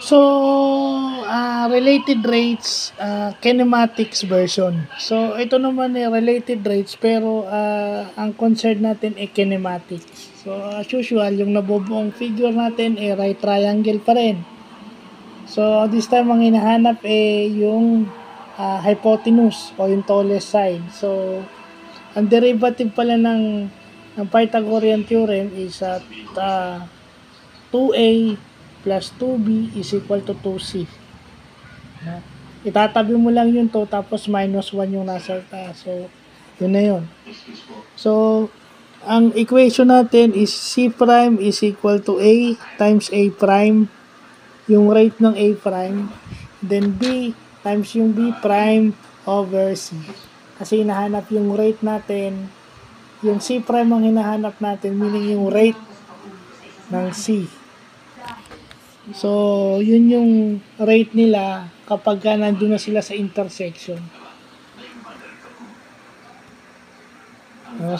So, related rates, kinematics version. So, ito naman related rates pero ang concern natin ay kinematics. So, as usual, yung nabubuong figure natin ay right triangle pa rin. So, this time ang hinahanap yung hypotenuse o yung tallest side. So, ang derivative pala ng Pythagorean theorem is at 2a plus 2b is equal to 2c. Itatabi mo lang yung 2 tapos minus 1 yung nasa taas. So, yun na yun. So, ang equation natin is c prime is equal to a times a prime, yung rate ng a prime, then b times yung b prime over c. Kasi hinahanap yung rate natin, yung c prime ang hinahanap natin, meaning yung rate ng c. So, yun yung rate nila kapag nandun na sila sa intersection.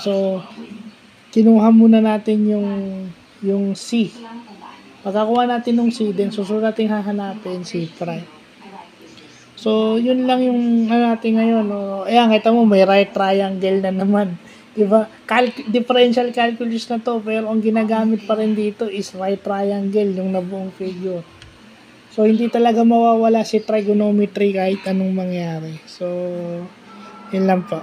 So, kinuha muna natin yung C. Pagkakuha natin ng C, then susunod natin hahanapin C prime. So, yun lang yung natin ngayon. Ayan, kita mo, may right triangle na naman. Diba? Differential calculus na to, pero ang ginagamit pa rin dito is right triangle, yung nabuong figure. So, hindi talaga mawawala si trigonometry kahit anong mangyari. So, yun lang po.